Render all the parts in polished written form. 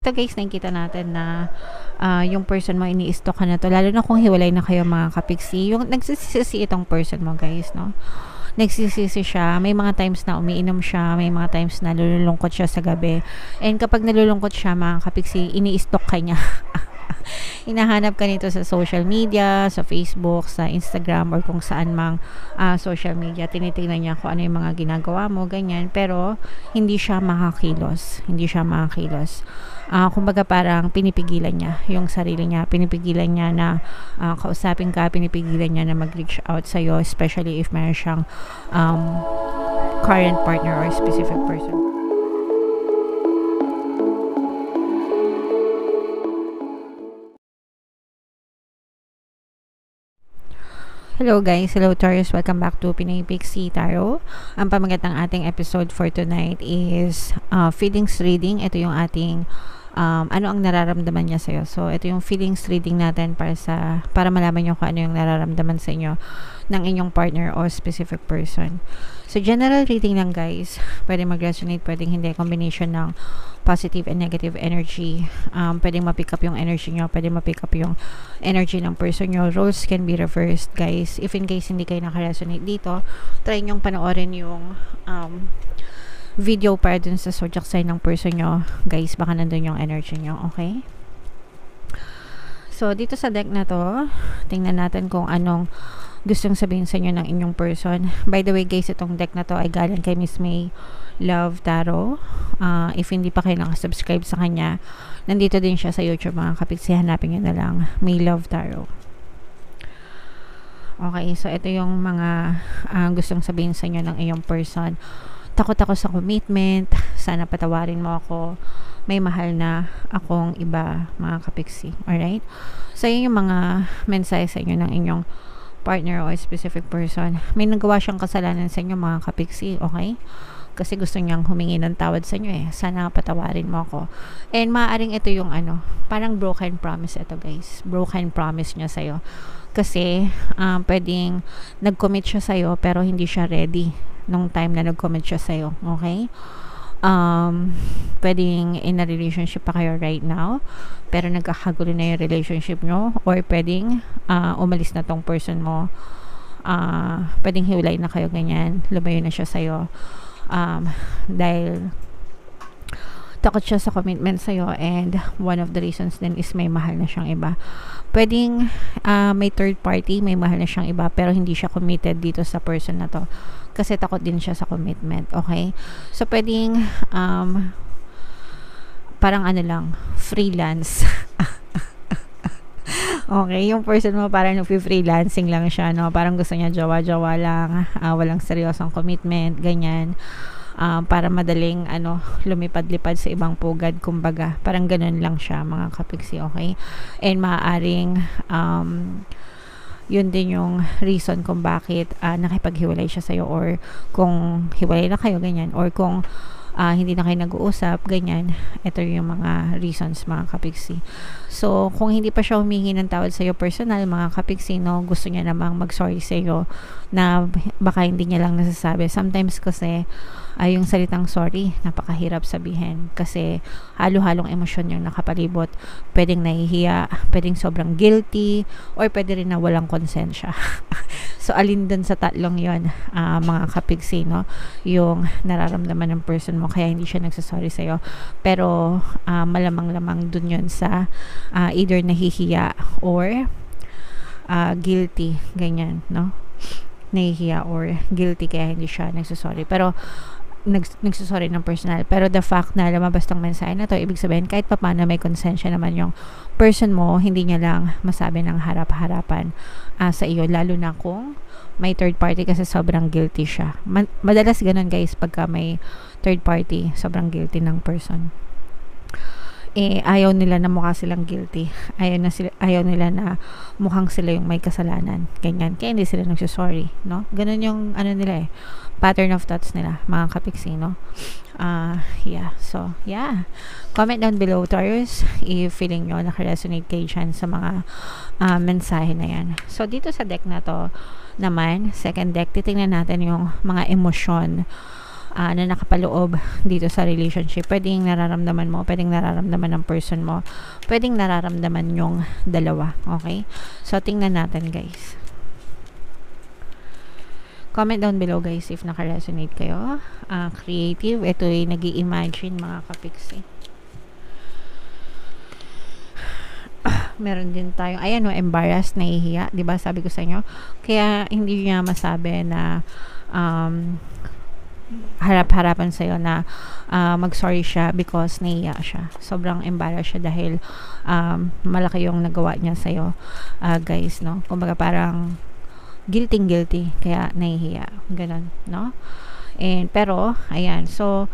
ito guys, nakikita natin na yung person mo ini-stalk ka na to, lalo na kung hiwalay na kayo mga kapiksi. Yung nagsisisi itong person mo guys, no? Nagsisisi siya, may mga times na umiinom siya, may mga times na nalulungkot siya sa gabi, and kapag nalulungkot siya mga kapiksi, ini-stalk ka niya. Hinahanap ka nito sa social media, sa Facebook, sa Instagram, or kung saan mang social media. Tinitingnan niya kung ano yung mga ginagawa mo, ganyan. Pero hindi siya makakilos. Kumbaga parang pinipigilan niya yung sarili niya. Pinipigilan niya na kausapin ka, pinipigilan niya na mag-reach out sa'yo, especially if meron siyang current partner or specific person. Hello guys, hello Taurus, welcome back to Pinoy Pixie Tarot. Ang pamagat ng ating episode for tonight is feelings reading. Ito yung ating ano ang nararamdaman niya sa'yo. So, ito yung feelings reading natin para malaman nyo kung ano yung nararamdaman sa inyo ng inyong partner or specific person. So, general reading lang guys. Pwede mag-resonate, pwedeng hindi. Combination ng positive and negative energy. Pwedeng ma-pick up yung energy nyo, pwedeng ma-pick up yung energy ng person nyo. Roles can be reversed guys. If in case hindi kayo naka-resonate dito, try nyong panoorin yung video para dun sa zodiac sign ng person nyo guys, baka nandun yung energy nyo, okay? So dito sa deck na to, tingnan natin kung anong gustong sabihin sa inyo ng inyong person. By the way guys, itong deck na to ay galing kay Miss May Love Tarot. If hindi pa kayo nakasubscribe sa kanya, nandito din siya sa YouTube mga kapiksi, hanapin nyo na lang May Love Tarot. Okay, so ito yung mga gustong sabihin sa inyo ng iyong person. Takot ako sa commitment, sana patawarin mo ako, may mahal na akong iba mga kapiksi. Alright? So yun yung mga mensahe sa inyo ng inyong partner o specific person. May nagawa siyang kasalanan sa inyo mga kapiksi, okay? Kasi gusto niyang humingi ng tawad sa inyo eh. Sana patawarin mo ako. And maaaring ito yung parang broken promise ito guys. Broken promise niya sa'yo. Kasi pwedeng nag-commit siya sa'yo pero hindi siya ready nung time na nag-commit siya sa'yo. Okay? Pwedeng in a relationship pa kayo right now pero nagkakagulo na yung relationship nyo, or pwedeng umalis na tong person mo, pwedeng hiwalay na kayo ganyan, lumayo na siya sa'yo dahil takot siya sa commitment sa'yo, and one of the reasons din is may mahal na siyang iba. Pwedeng may third party, may mahal na siyang iba pero hindi siya committed dito sa person na to kasi takot din siya sa commitment, okay? So pwedeng parang freelance. Okay, yung person mo parang freelancing lang siya, no? Parang gusto niya jowa-jowa lang, walang seryosong commitment, ganyan. Para madaling lumipad-lipad sa ibang pugad, kumbaga. Parang ganun lang siya mga kapiksi, okay? And maaaring yun din yung reason kung bakit nakipaghiwalay siya sa'yo, or kung hiwalay na kayo, ganyan, or kung hindi na kayo nag-uusap, ganyan. Ito yung mga reasons mga kapiksi. So kung hindi pa siya humingi ng tawad sa'yo personal mga kapiksi, no, gusto niya namang mag-sorry sa'yo na baka hindi niya lang nasasabi. Sometimes kasi yung salitang sorry napakahirap sabihin kasi halo-halong emosyon yung nakapalibot. Pwedeng nahihiya, pwedeng sobrang guilty, or pwede rin na walang konsensya. So alin dun sa tatlong yon mga kapiksi, no, yung nararamdaman ng person mo kaya hindi siya nagsasorry sa'yo. Pero malamang-lamang dun yun sa either nahihiya or guilty, ganyan, no, nahihiya or guilty kaya hindi siya nagsasorry. Pero nagsasorry ng personal. Pero the fact na lumabas tong mensahe na to, ibig sabihin kahit pa paano may konsensya naman yung person mo, hindi niya lang masabi ng harap-harapan sa iyo, lalo na kung may third party kasi sobrang guilty siya. Madalas ganun guys, pagka may third party, sobrang guilty ng person. Ayaw nila na mukha silang guilty. Ayaw nila na mukhang sila yung may kasalanan. Ganyan. Kaya hindi sila nagsasorry, no? Ganun yung nila pattern of thoughts nila, mga kapiksi, no? Yeah. So, yeah. Comment down below, Taurus, if feeling nyo naka-resonate kayo dyan sa mga mensahe na yan. So, dito sa deck na to naman, second deck, titingnan natin yung mga emosyon na nakapaloob dito sa relationship. Pwedeng nararamdaman mo, pwedeng nararamdaman ng person mo, pwedeng nararamdaman yung dalawa. Okay? So, tingnan natin guys. Comment down below guys if naka-resonate kayo. Creative, ito ay nag-i-imagine mga kapiksi. Meron din tayong, ayan o, embarrassed, nahihiya. Diba sabi ko sa inyo? Kaya hindi niya masabi na harap-harapan sa'yo na mag-sorry siya because nahiya siya. Sobrang embarrassed siya dahil malaki yung nagawa niya sa'yo, guys, no? Kumbaga parang guilty, kaya nahihiya. Ganon, no? And, pero, ayan, so,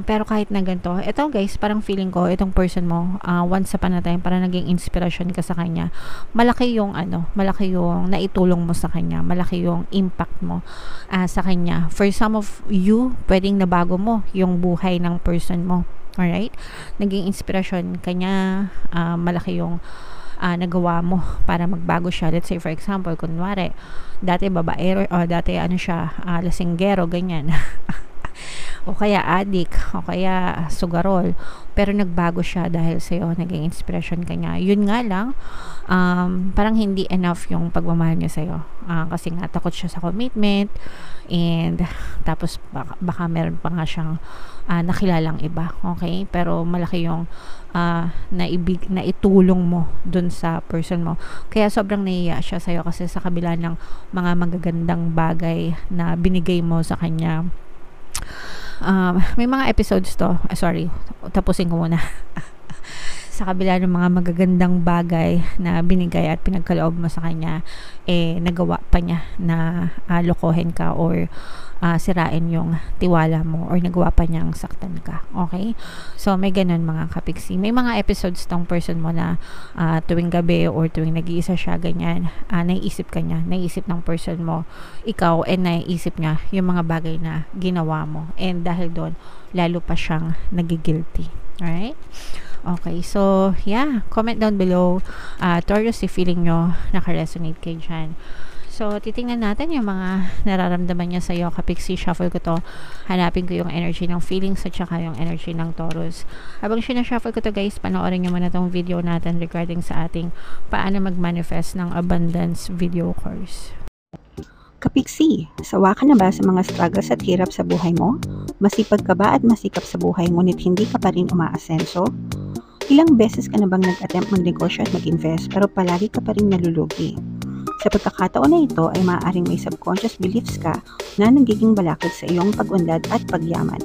pero kahit na ganito, ito guys, parang feeling ko, itong person mo, once upon a time, parang naging inspiration ka sa kanya. Malaki yung malaki yung naitulong mo sa kanya, malaki yung impact mo sa kanya. For some of you, pwedeng nabago mo yung buhay ng person mo. Alright? Naging inspiration kanya, malaki yung nagawa mo para magbago siya. Let's say for example, kunwari dati babaero o dati siya, lasinggero, ganyan. O kaya addict, o kaya sugarol, pero nagbago siya dahil sa'yo, naging inspiration ka niya. Yun nga lang, parang hindi enough yung pagmamahal niya sa'yo. Kasi nga, takot siya sa commitment, and tapos baka meron pa nga siyang nakilalang iba, okay? Pero malaki yung naitulong mo dun sa person mo. Kaya sobrang naiiyak siya sa'yo kasi sa kabila ng mga magagandang bagay na binigay mo sa kanya. May mga episodes to, sorry, tapusin ko muna. Sa kabila ng mga magagandang bagay na binigay at pinagkaloob mo sa kanya, nagawa pa niya na lokohin ka or sirain yung tiwala mo, or nagawa pa niyang saktan ka. Okay? So, may ganun mga kapiksi. May mga episodes tong person mo na tuwing gabi or tuwing nag-iisa siya, ganyan, naiisip ka niya, naiisip ng person mo, ikaw, and naiisip niya yung mga bagay na ginawa mo. And dahil doon, lalo pa siyang nagigilty. Alright? Okay, so, yeah, comment down below, Taurus, si feeling nyo naka-resonate kayo dyan. So, titingnan natin yung mga nararamdaman niya sa'yo. Kapiksi, shuffle ko to. Hanapin ko yung energy ng feelings at saka yung energy ng Taurus. Habang sinashuffle ko to guys, panoorin nyo muna tong video natin regarding sa ating paano mag-manifest ng abundance video course. Kapiksi, sawa ka na ba sa mga struggles at hirap sa buhay mo? Masipag ka ba at masikap sa buhay ngunit hindi ka pa rin umaasenso? Ilang beses ka na bang nag-attempt magnegosyo at mag-invest pero palagi ka pa rin nalulugi? Sa pagkakataon na ito ay maaaring may subconscious beliefs ka na nagiging balakid sa iyong pag-unlad at pagyaman.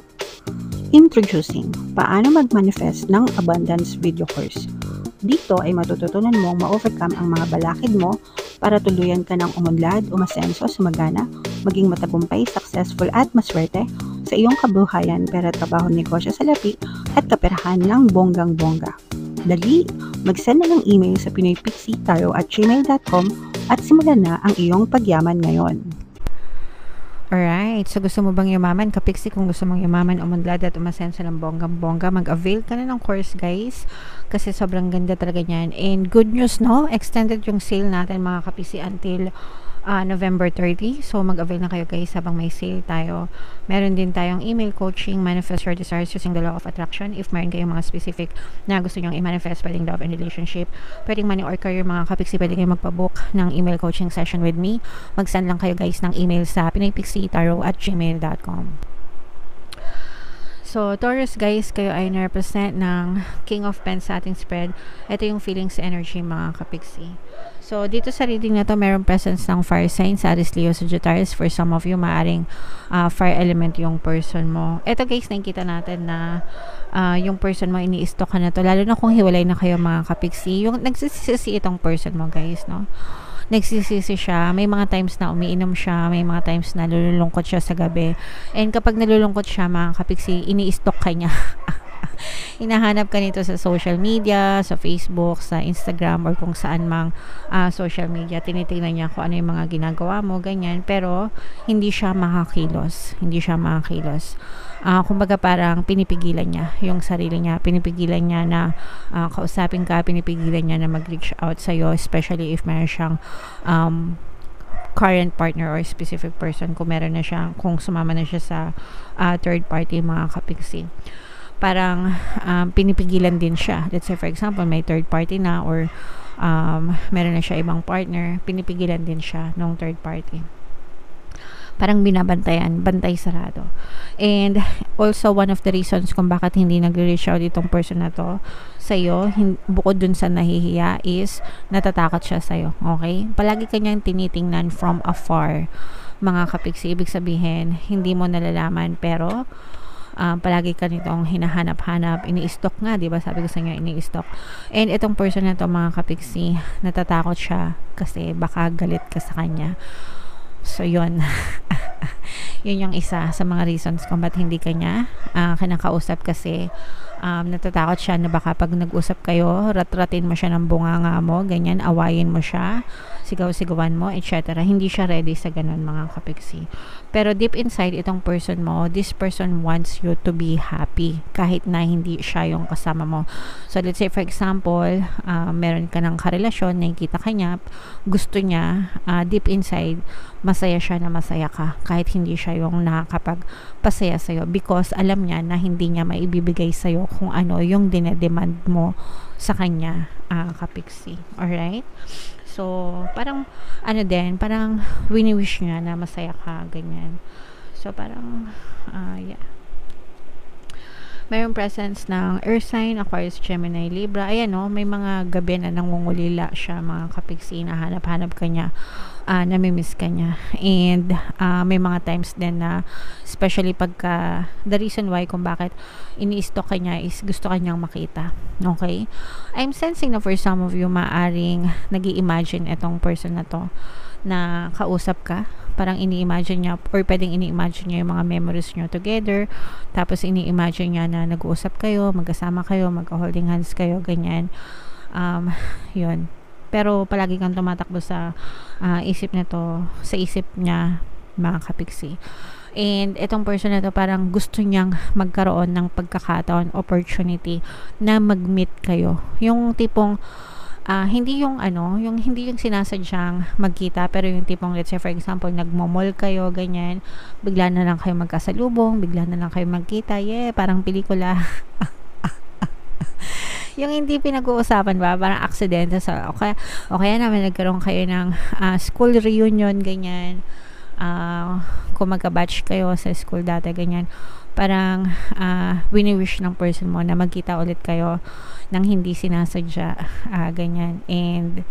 Introducing, paano mag-manifest ng abundance video course. Dito ay matututunan mong ma-overcome ang mga balakid mo para tuluyan ka ng umunlad, umasenso, sumagana, maging matagumpay, successful at maswerte sa iyong kabuhayan, pera, trabaho, negosyo, salapi at kaperahan ng bonggang-bongga. Dali, mag-send na ng email sa pinoypixitaro@gmail.com at simulan na ang iyong pagyaman ngayon. Alright, so gusto mo bang yumaman? Kapiksi, kung gusto mong yumaman, umunlad at umasenso ng bonggang-bongga, mag-avail ka na ng course guys, kasi sobrang ganda talaga niyan. And good news, no? Extended yung sale natin mga kapiksi until November 30. So mag-avail na kayo guys habang may sale tayo. Meron din tayong email coaching, manifest your desires using the law of attraction. If meron kayong mga specific na gusto nyong i-manifest, pwedeng love and relationship, pwedeng money or career mga kapiksi, pwedeng kayo magpabook ng email coaching session with me. Mag-send lang kayo guys ng email sa pinoypixitaro@gmail.com. So, Taurus guys, kayo ay na-represent ng King of Pens sa ating spread. Ito yung feelings energy mga kapiksi. So, dito sa reading na to, mayroong presence ng fire signs, Aries, Leo, Sagittarius. For some of you, maaring fire element yung person mo. Ito guys, nakikita natin na yung person mo, ini-stock ka na to. Lalo na kung hiwalay na kayo mga kapiksi. Yung nagsisisi itong person mo guys, no? Nagsisisi siya, may mga times na umiinom siya, may mga times na nalulungkot siya sa gabi. And kapag nalulungkot siya mga kapiksi, ini-stock ka niya. Hinahanap ka nito sa social media, sa Facebook, sa Instagram, or kung saan mang social media. Tinitingnan niya kung ano yung mga ginagawa mo, ganyan. Pero hindi siya makakilos. Hindi siya makakilos. Kumbaga parang pinipigilan niya yung sarili niya. Pinipigilan niya na kausapin ka, pinipigilan niya na mag-reach out sa'yo, especially if meron siyang current partner or specific person kung meron na siya, kung sumama na siya sa third party, mga kapiksi. Parang pinipigilan din siya. Let's say for example, may third party na or meron na siya ibang partner, pinipigilan din siya ng third party. Parang binabantayan, bantay sarado. And also, one of the reasons kung bakit hindi nag-reach out itong person na to sa'yo, bukod dun sa nahihiya, is natatakot siya sa'yo. Okay? Palagi kanyang tinitingnan from afar, mga kapiksi. Ibig sabihin, hindi mo nalalaman, pero palagi ka nitong hinahanap-hanap, ini-stalk nga, di ba? Sabi ko sa inyo, ini-stalk. And itong person na to, mga kapiksi, natatakot siya kasi baka galit ka sa kanya. So, yun. Yun yung isa sa mga reasons kung ba't hindi kanya kinakausap, kasi natatakot siya na baka pag nag-usap kayo, ratratin mo siya ng bunganga mo, ganyan, awayin mo siya, sigaw-sigawan mo, etc. Hindi siya ready sa ganun, mga kapiksi. Pero deep inside, itong person mo, this person wants you to be happy kahit na hindi siya yung kasama mo. So, let's say for example, meron ka ng karelasyon, nakikita ka niya, gusto niya, deep inside, masaya siya na masaya ka kahit hindi siya yung nakakapagpasaya sa'yo, because alam niya na hindi niya maibibigay sa'yo kung ano yung dinedemand mo sa kanya, kapiksi. Alright? So, parang parang wini-wish niya na masaya ka, ganyan. So, parang yeah. Mayroong presence ng Earth sign, Aquarius, Gemini, Libra. Ayan, no, may mga gabi na nangungulila siya, mga kapiksi, na hanap-hanap ka niya, namimiss ka niya. And may mga times din na, especially pagka, the reason why kung bakit ini-stalk ka niya is gusto ka niyang makita. Okay? I'm sensing na for some of you, maaring nag-i-imagine itong person na to, na kausap ka. Parang ini-imagine niya, or pwedeng ini-imagine niya yung mga memories niyo together, tapos ini-imagine niya na nag-uusap kayo, magkasama kayo, magka-holding hands kayo, ganyan. Yun. Pero palagi kang tumatakbo sa isip nito, sa isip niya, mga kapiksi. And itong person na to, parang gusto niyang magkaroon ng pagkakataon, opportunity na mag-meet kayo. Yung tipong hindi yung hindi yung sinasadyang magkita, pero yung tipong, let's say for example, nagmo-mall kayo, ganyan, bigla na lang kayo magkasalubong, bigla na lang kayo magkita, parang pelikula. Yung hindi pinag-uusapan ba, parang aksidente sa, okay naman nagkaroon kayo ng school reunion, ganyan, kung magka-batch kayo sa school dati, ganyan, parang wini-wish ng person mo na magkita ulit kayo nang hindi sinasadya, ganyan. And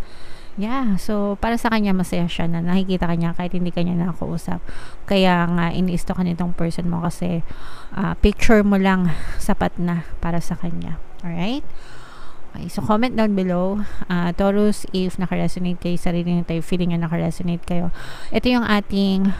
yeah, so para sa kanya masaya siya na nakikita kanya kahit hindi kanya nakausap. Kaya nga ini-stalk ka nitong person mo kasi picture mo lang sapat na para sa kanya. Alright? Okay, so comment down below, Taurus, if naka-resonate kayo, sarili nyo tayo, feeling nyo naka-resonate kayo. Ito yung ating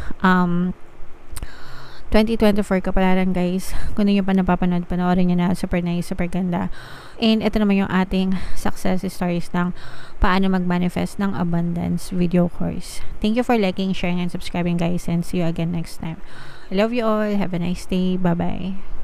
2024 kapalaran, guys. Kung hindi nyo pa napapanood, panoorin nyo na. Super nice, super ganda. And ito naman yung ating success stories ng paano mag-manifest ng abundance video course. Thank you for liking, sharing, and subscribing, guys. And see you again next time. I love you all. Have a nice day. Bye-bye.